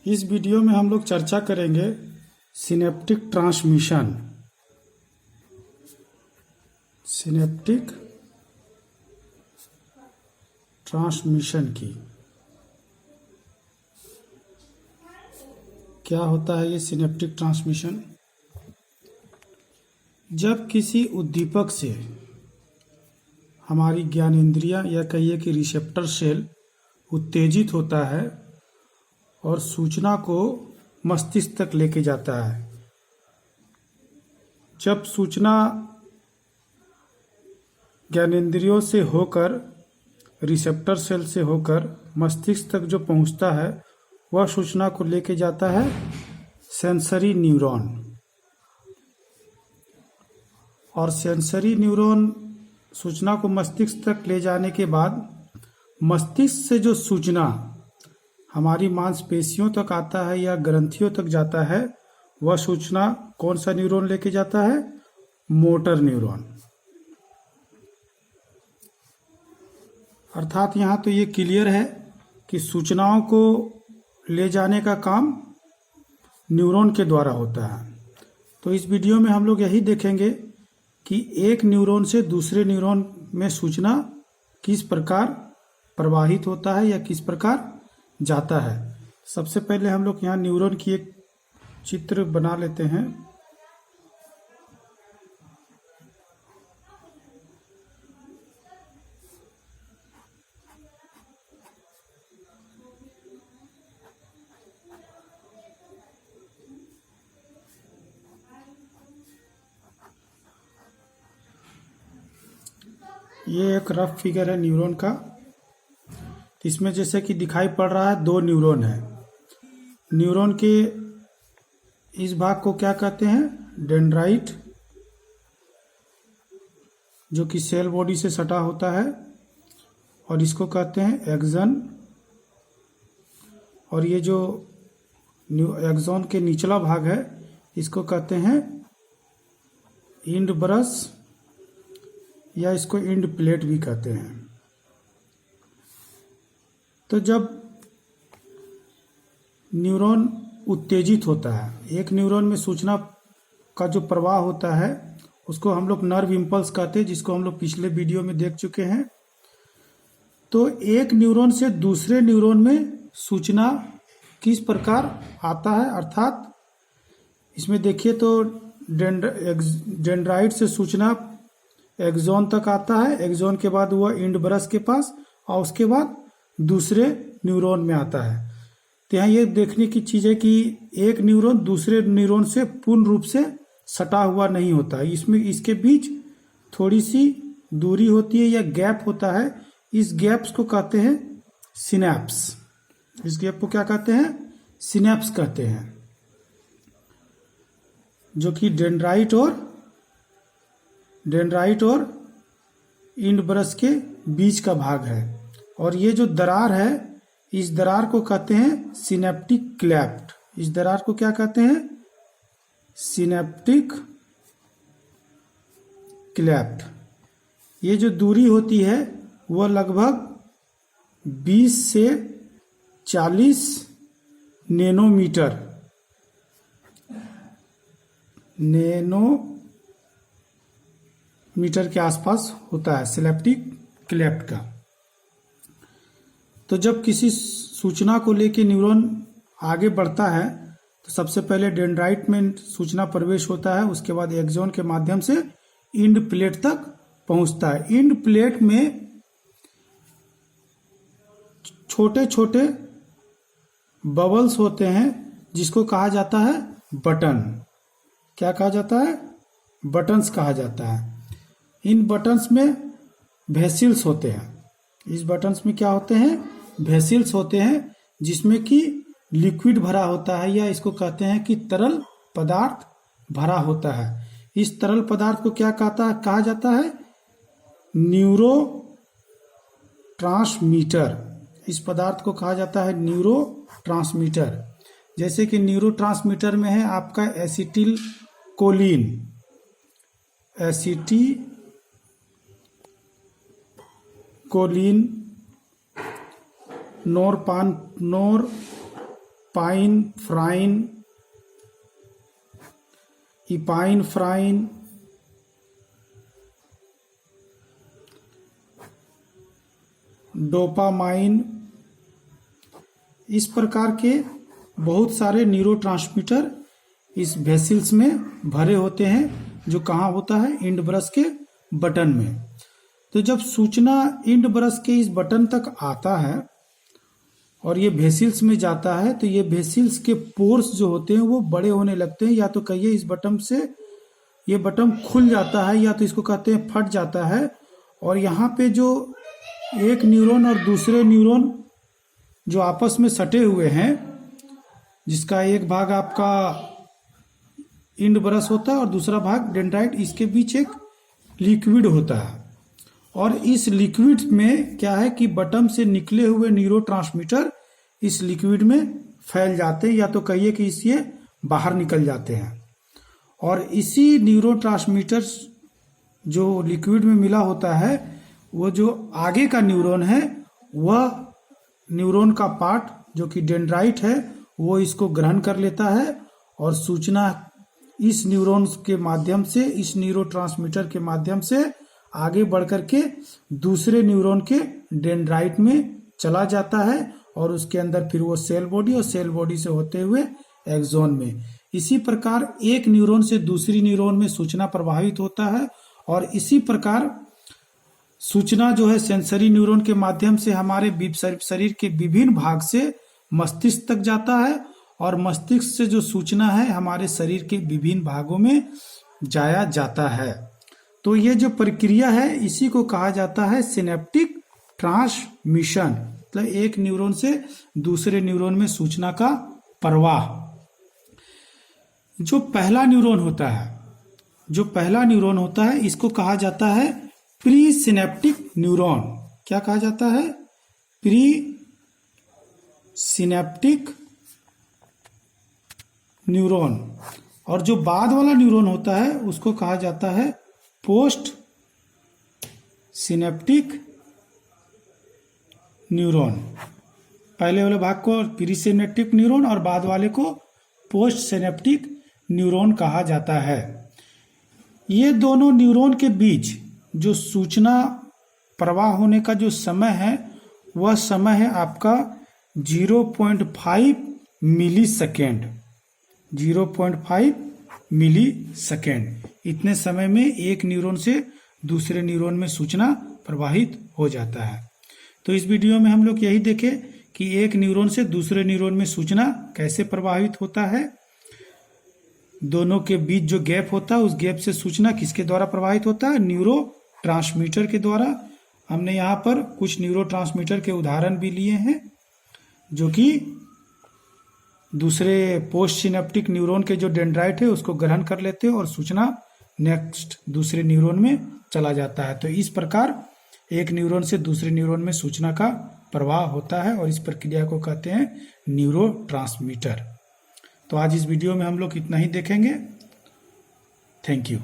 इस वीडियो में हम लोग चर्चा करेंगे सिनेप्टिक ट्रांसमिशन की। क्या होता है ये सिनेप्टिक ट्रांसमिशन? जब किसी उद्दीपक से हमारी ज्ञानेंद्रियां या कहिए कि रिसेप्टर सेल उत्तेजित होता है और सूचना को मस्तिष्क तक लेके जाता है। जब सूचना ज्ञानेंद्रियों से होकर रिसेप्टर सेल से होकर मस्तिष्क तक जो पहुंचता है वह सूचना को लेके जाता है सेंसरी न्यूरॉन। और सेंसरी न्यूरॉन सूचना को मस्तिष्क तक ले जाने के बाद मस्तिष्क से जो सूचना हमारी मांसपेशियों तक आता है या ग्रंथियों तक जाता है वह सूचना कौन सा न्यूरॉन लेके जाता है? Motor neuron. अर्थात यहाँ तो ये क्लियर है कि सूचनाओं को ले जाने का काम न्यूरॉन के द्वारा होता है। तो इस वीडियो में हम लोग यही देखेंगे कि एक न्यूरॉन से दूसरे न्यूरॉन में सूचना किस प्रकार प्रवाहित होता है या किस प्रकार जाता है। सबसे पहले हम लोग यहाँ न्यूरॉन की एक चित्र बना लेते हैं। ये एक रफ फिगर है न्यूरॉन का। इसमें जैसे कि दिखाई पड़ रहा है दो न्यूरॉन है। न्यूरॉन के इस भाग को क्या कहते हैं? डेंड्राइट, जो कि सेल बॉडी से सटा होता है, और इसको कहते हैं एक्सन। और ये जो एक्सॉन के निचला भाग है इसको कहते हैं इंड ब्रश, या इसको इंड प्लेट भी कहते हैं। तो जब न्यूरॉन उत्तेजित होता है, एक न्यूरॉन में सूचना का जो प्रवाह होता है उसको हम लोग नर्व इम्पल्स कहते हैं, जिसको हम लोग पिछले वीडियो में देख चुके हैं। तो एक न्यूरॉन से दूसरे न्यूरॉन में सूचना किस प्रकार आता है, अर्थात इसमें देखिए तो डेंड्राइट से सूचना एक्सॉन तक आता है, एक्सॉन के बाद वह इंड ब्रश के पास, और उसके बाद दूसरे न्यूरॉन में आता है। तो यहाँ ये देखने की चीज़ है कि एक न्यूरॉन दूसरे न्यूरॉन से पूर्ण रूप से सटा हुआ नहीं होता है। इसमें इसके बीच थोड़ी सी दूरी होती है या गैप होता है। इस गैप्स को कहते हैं सिनैप्स। इस गैप को क्या कहते हैं? सिनैप्स कहते हैं, जो कि डेंड्राइट और इंड ब्रश के बीच का भाग है। और ये जो दरार है, इस दरार को कहते हैं सिनेप्टिक क्लेफ्ट। इस दरार को क्या कहते हैं? Synaptic cleft. ये जो दूरी होती है वह लगभग 20 से 40 नैनोमीटर के आसपास होता है सिनेप्टिक क्लेफ्ट का। तो जब किसी सूचना को लेके न्यूरॉन आगे बढ़ता है तो सबसे पहले डेंड्राइट में सूचना प्रवेश होता है, उसके बाद एक्सॉन के माध्यम से इंड प्लेट तक पहुंचता है। इंड प्लेट में छोटे छोटे बबल्स होते हैं जिसको कहा जाता है बटन। क्या कहा जाता है? बटन्स कहा जाता है। इन बटन्स में वेसिल्स होते हैं। इस बटन्स में क्या होते हैं? वेसिल्स होते हैं, जिसमें कि लिक्विड भरा होता है, या इसको कहते हैं कि तरल पदार्थ भरा होता है। इस तरल पदार्थ को क्या कहा जाता है? Neuro transmitter. इस पदार्थ को कहा जाता है न्यूरो ट्रांसमीटर। जैसे कि न्यूरो ट्रांसमीटर में है आपका एसिटिल कोलिन, नोरपानफ्रिन, पाइनफ्राइन, इपाइनफ्राइन, डोपामाइन, इस प्रकार के बहुत सारे न्यूरोट्रांसमीटर इस वेसिल्स में भरे होते हैं, जो कहाँ होता है, इंड ब्रश के बटन में। तो जब सूचना इंड ब्रश के इस बटन तक आता है और ये वेसिल्स में जाता है, तो ये वेसिल्स के पोर्स जो होते हैं वो बड़े होने लगते हैं, या तो कहिए इस बटन से ये बटन खुल जाता है, या तो इसको कहते हैं फट जाता है। और यहाँ पे जो एक न्यूरॉन और दूसरे न्यूरॉन जो आपस में सटे हुए हैं, जिसका एक भाग आपका इंड ब्रश होता है और दूसरा भाग डेंड्राइट, इसके बीच एक लिक्विड होता है। और इस लिक्विड में क्या है कि बटन से निकले हुए न्यूरोट्रांसमीटर इस लिक्विड में फैल जाते हैं, या तो कहिए कि इससे बाहर निकल जाते हैं। और इसी न्यूरोट्रांसमीटर जो लिक्विड में मिला होता है, वो जो आगे का न्यूरॉन है, वह न्यूरॉन का पार्ट जो कि डेंड्राइट है, वो इसको ग्रहण कर लेता है और सूचना इस न्यूरॉन्स के माध्यम से, इस न्यूरोट्रांसमीटर के माध्यम से आगे बढ़कर के दूसरे न्यूरॉन के डेंड्राइट में चला जाता है, और उसके अंदर फिर वो सेल बॉडी, और सेल बॉडी से होते हुए एक्सोन में। इसी प्रकार एक न्यूरॉन से दूसरी न्यूरॉन में सूचना प्रवाहित होता है, और इसी प्रकार सूचना जो है सेंसरी न्यूरॉन के माध्यम से हमारे शरीर के विभिन्न भाग से मस्तिष्क तक जाता है, और मस्तिष्क से जो सूचना है हमारे शरीर के विभिन्न भागों में जाया जाता है। तो ये जो प्रक्रिया है, इसी को कहा जाता है सिनेप्टिक ट्रांसमिशन, मतलब एक न्यूरॉन से दूसरे न्यूरॉन में सूचना का प्रवाह। जो पहला न्यूरॉन होता है, इसको कहा जाता है प्री सिनेप्टिक न्यूरॉन। क्या कहा जाता है? Pre synaptic neuron. और जो बाद वाला न्यूरॉन होता है उसको कहा जाता है पोस्ट सिनेप्टिक न्यूरॉन। पहले वाले भाग को प्री सिनेप्टिक न्यूरॉन और बाद वाले को पोस्ट सिनेप्टिक न्यूरॉन कहा जाता है। ये दोनों न्यूरॉन के बीच जो सूचना प्रवाह होने का जो समय है, वह समय है आपका 0.5 मिली सेकेंड। 0.5 मिली सेकेंड। इतने समय में एक न्यूरॉन से दूसरे न्यूरॉन में सूचना प्रवाहित हो जाता है। तो इस वीडियो में हम लोग यही देखे कि एक न्यूरॉन से दूसरे न्यूरॉन में सूचना कैसे प्रवाहित होता है, दोनों के बीच जो गैप होता है उस गैप से सूचना किसके द्वारा प्रवाहित होता है, न्यूरो ट्रांसमीटर के द्वारा। हमने यहाँ पर कुछ न्यूरो ट्रांसमीटर के उदाहरण भी लिए हैं जो कि दूसरे पोस्ट सिनेप्टिक न्यूरॉन के जो डेंड्राइट है उसको ग्रहण कर लेते हैं और सूचना नेक्स्ट दूसरे न्यूरॉन में चला जाता है। तो इस प्रकार एक न्यूरॉन से दूसरे न्यूरॉन में सूचना का प्रवाह होता है और इस प्रक्रिया को कहते हैं न्यूरो ट्रांसमीटर। तो आज इस वीडियो में हम लोग इतना ही देखेंगे। Thank you.